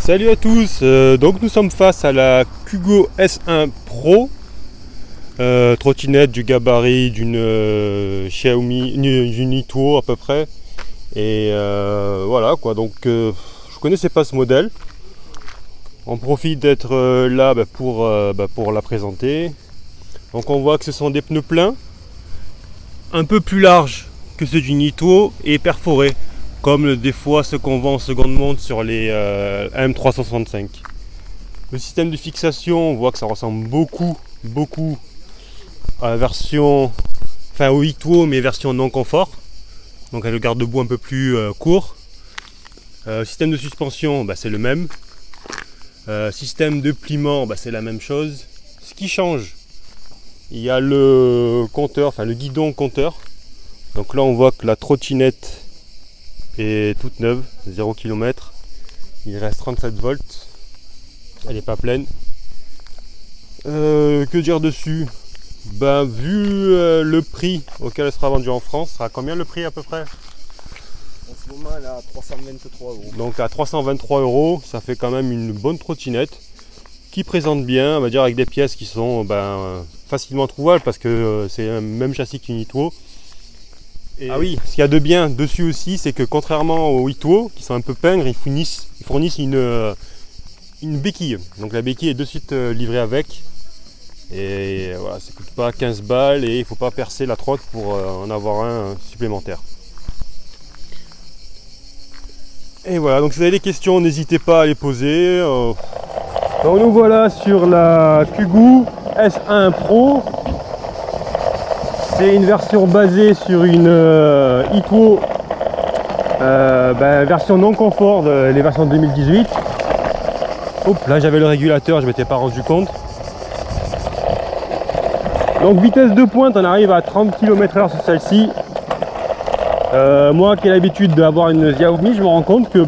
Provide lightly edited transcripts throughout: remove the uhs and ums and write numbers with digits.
Salut à tous, donc nous sommes face à la Kugo S1 Pro, trottinette du gabarit d'une Xiaomi, d'une Ituo à peu près. Et voilà quoi, donc je connaissais pas ce modèle. On profite d'être là pour la présenter. Donc on voit que ce sont des pneus pleins, un peu plus larges que ceux d'une Ituo et perforés, comme des fois ce qu'on vend en seconde monte sur les M365. Le système de fixation, on voit que ça ressemble beaucoup à la version, enfin au Ituo, mais version non confort. Donc avec le garde-boue un peu plus court. Système de suspension, c'est le même. Système de pliement, c'est la même chose. Ce qui change, il y a le compteur, enfin le guidon compteur. Donc là on voit que la trottinette est toute neuve, 0 km. Il reste 37 volts. Elle n'est pas pleine. Que dire dessus? Vu le prix auquel elle sera vendue en France, sera combien le prix à peu près? En ce moment elle est à 323 €. Donc à 323 €, ça fait quand même une bonne trottinette qui présente bien, on va dire avec des pièces qui sont facilement trouvables parce que c'est le même châssis qu'une Ituo. Et ah oui, ce qu'il y a de bien dessus aussi, c'est que contrairement aux Ituo qui sont un peu pingres, ils fournissent une béquille. Donc la béquille est de suite livrée avec. Et voilà, ça coûte pas 15 balles et il ne faut pas percer la trotte pour en avoir un supplémentaire. Et voilà, donc si vous avez des questions, n'hésitez pas à les poser. Donc nous voilà sur la Kugo S1 Pro. C'est une version basée sur une Ituo, version non confort, les versions 2018. Hop, là j'avais le régulateur, je ne m'étais pas rendu compte. Donc vitesse de pointe, on arrive à 30 km/h sur celle-ci. Moi qui ai l'habitude d'avoir une Xiaomi, je me rends compte que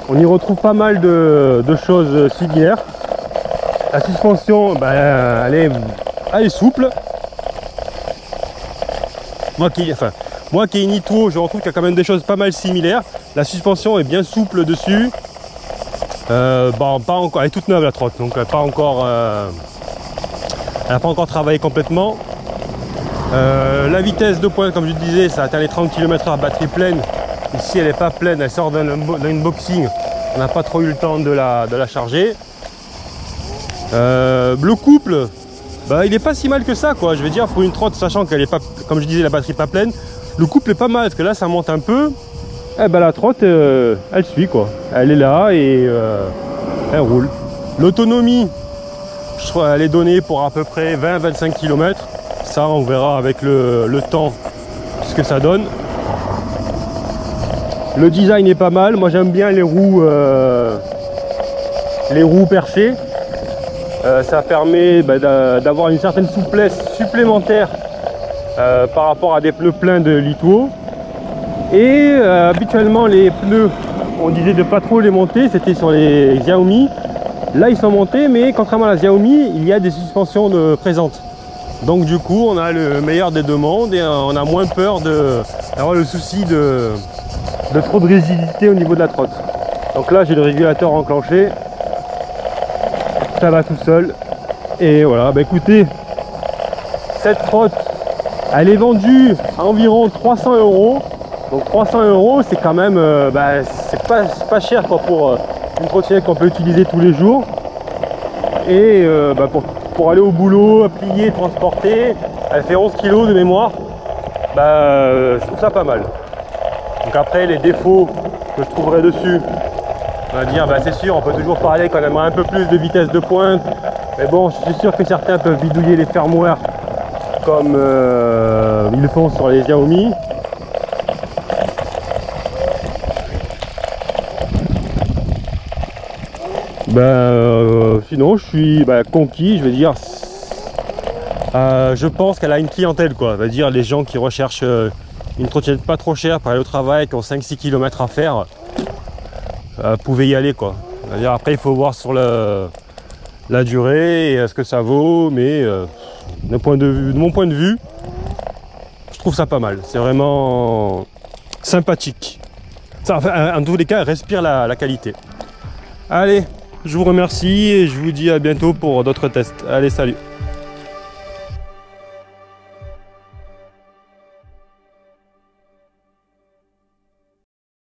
on y retrouve pas mal de choses similaires. La suspension, elle est souple. Moi qui ai une Ituo, je retrouve qu'il y a quand même des choses pas mal similaires. La suspension est bien souple dessus. Pas encore, elle est toute neuve la trotte, donc elle n'a pas encore travaillé complètement. La vitesse de pointe, comme je disais, ça atteint les 30 km/h batterie pleine. Ici elle n'est pas pleine, elle sort d'un unboxing. On n'a pas trop eu le temps de la charger. Le couple, il n'est pas si mal que ça, quoi. Je vais dire, pour une trotte, sachant qu'elle est pas, comme je disais, la batterie pas pleine, le couple est pas mal parce que là ça monte un peu. La trotte elle suit, quoi. Elle est là et elle roule. L'autonomie, je crois, elle est donnée pour à peu près 20-25 km. Ça, on verra avec le temps ce que ça donne. Le design est pas mal. Moi j'aime bien les roues percées. Ça permet d'avoir une certaine souplesse supplémentaire par rapport à des pneus pleins de Ituo. Et habituellement les pneus, on disait de pas trop les monter, c'était sur les Xiaomi. Là ils sont montés, mais contrairement à la Xiaomi, il y a des suspensions présentes. Donc du coup on a le meilleur des deux mondes et on a moins peur d'avoir le souci de trop de rigidité au niveau de la trotte. Donc là j'ai le régulateur enclenché. Ça va tout seul. Et voilà, écoutez, cette trotte, elle est vendue à environ 300 €. Donc 300 € c'est quand même, c'est pas cher, quoi, pour une trottinette qu'on peut utiliser tous les jours. Et pour aller au boulot, plier, transporter, elle fait 11 kg de mémoire. Je trouve ça pas mal. Donc après les défauts que je trouverai dessus, on va dire, c'est sûr, on peut toujours parler qu'on aimerait un peu plus de vitesse de pointe. Mais bon, je suis sûr que certains peuvent bidouiller les firmware comme ils le font sur les Xiaomi. Sinon, je suis conquis, je vais dire. Je pense qu'elle a une clientèle, quoi. On va dire les gens qui recherchent une trottinette pas trop chère pour aller au travail, qui ont 5-6 km à faire. Pouvez y aller, quoi. Après il faut voir sur la durée et ce que ça vaut, mais de mon point de vue, je trouve ça pas mal. C'est vraiment sympathique. Ça, enfin, en tous les cas, elle respire la qualité. Allez, je vous remercie et je vous dis à bientôt pour d'autres tests. Allez, salut.